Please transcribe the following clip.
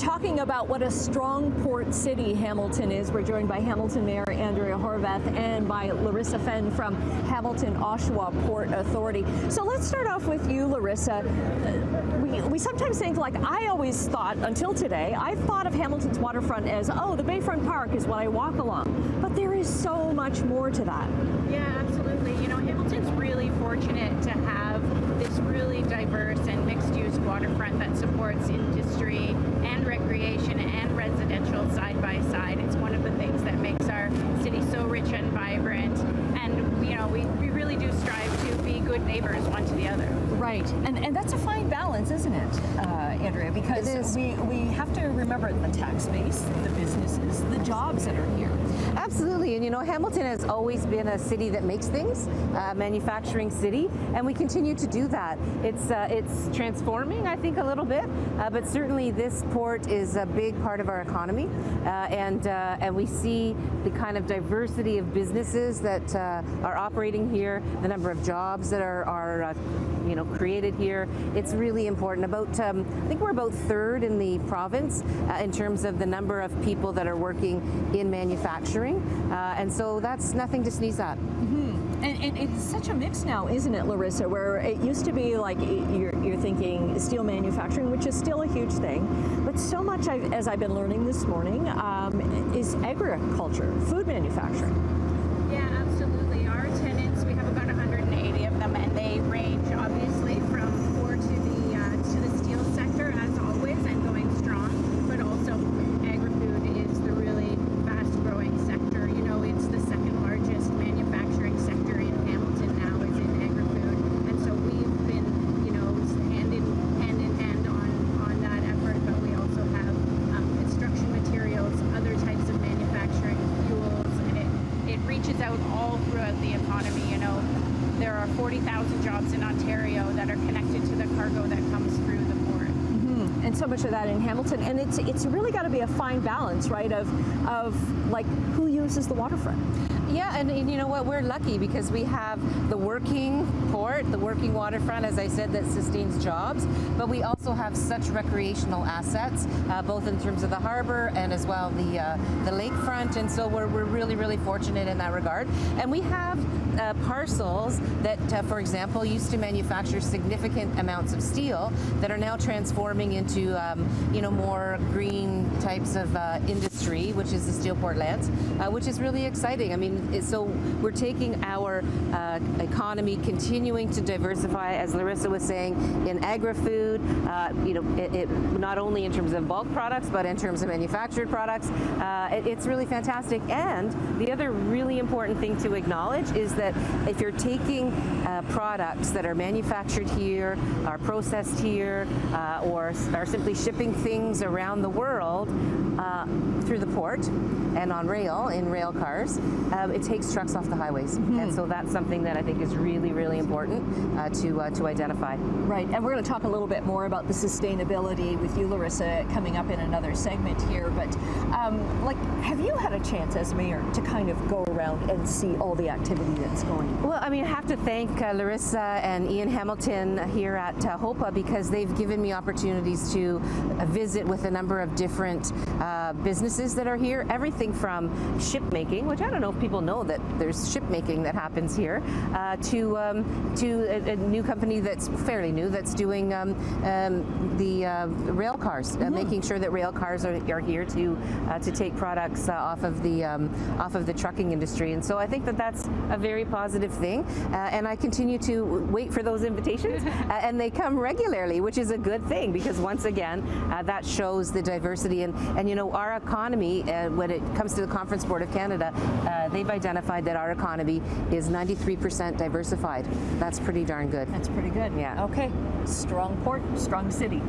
talking about what a strong port city Hamilton is. We're joined by Hamilton Mayor Andrea Horwath and by Larissa Fenn from Hamilton Oshawa Port Authority. So let's start off with you, Larissa. We sometimes think, like I always thought until today, I thought of Hamilton's waterfront as, oh, the Bayfront Park is what I walk along. But there is so much more to that. Yeah, absolutely. You know, Hamilton's really fortunate to have this really diverse and mixed-use waterfront that supports industry and recreation and residential side by side. It's one of the things that makes our city so rich and vibrant. And, you know, we really do strive to be good neighbors one to the other. Right, and that's a fine balance, isn't it, Andrea? Because we have to remember the tax base, the businesses, the jobs that are here. Absolutely, and you know, Hamilton has always been a city that makes things, manufacturing city, and we continue to do that. It's transforming, I think, a little bit, but certainly this port is a big part of our economy, and we see the kind of diversity of businesses that are operating here, the number of jobs that are created here. It's really important. I think we're about third in the province in terms of the number of people that are working in manufacturing, and so that's nothing to sneeze at. Mm-hmm. And it's such a mix now, isn't it, Larissa, where it used to be like you're thinking steel manufacturing, which is still a huge thing, but so much, as I've been learning this morning, is agriculture, food manufacturing. Yeah, absolutely. Our tenants, we have about 180 of them, and they range obviously from core to the steel sector as always and going strong, but also agri-food is the really fast-growing sector. You know, it's the second largest manufacturing sector in Hamilton now is in agri-food, and so we've been, you know, hand in hand on that effort. But we also have construction materials, other types of manufacturing, fuels, and it reaches out all throughout the economy. You know, there are 40,000 jobs in Ontario that are connected to the cargo that comes through the port. Mm-hmm. And so much of that in Hamilton, and it's really got to be a fine balance, right, of like who uses the waterfront. Yeah, and you know what, we're lucky because we have the working port, the working waterfront, as I said, that sustains jobs, but we also have such recreational assets, both in terms of the harbor and as well the lakefront, and so we're really, really fortunate in that regard. And we have parcels that, for example, used to manufacture significant amounts of steel that are now transforming into, more green types of industry, which is the steel port lands, which is really exciting. I mean, so we're taking our economy, continuing to diversify, as Larissa was saying, in agri-food, not only in terms of bulk products, but in terms of manufactured products. It's really fantastic. And the other really important thing to acknowledge is that if you're taking products that are manufactured here, are processed here, or are simply shipping things around the world through the port and on rail, in rail cars, it takes trucks off the highways. Mm-hmm. And so that's something that I think is really, really important to identify. Right, and we're going to talk a little bit more about the sustainability with you, Larissa, coming up in another segment here. But have you had a chance as mayor to kind of go around and see all the activity that's going on? Well, I mean, I have to thank Larissa and Ian Hamilton here at HOPA because they've given me opportunities to visit with a number of different businesses that are here. Everything from ship making, which I don't know if people know that there's ship making that happens here, to a new company that's fairly new that's doing the rail cars, mm-hmm. Making sure that rail cars are here to take products off of the trucking industry. And so I think that that's a very positive thing. And I continue to wait for those invitations, and they come regularly, which is a good thing because once again, that shows the diversity and you know, our economy, when it comes to the Conference Board of Canada, they've identified that our economy is 93% diversified. That's pretty darn good. That's pretty good. Yeah. Okay. Strong port, strong city.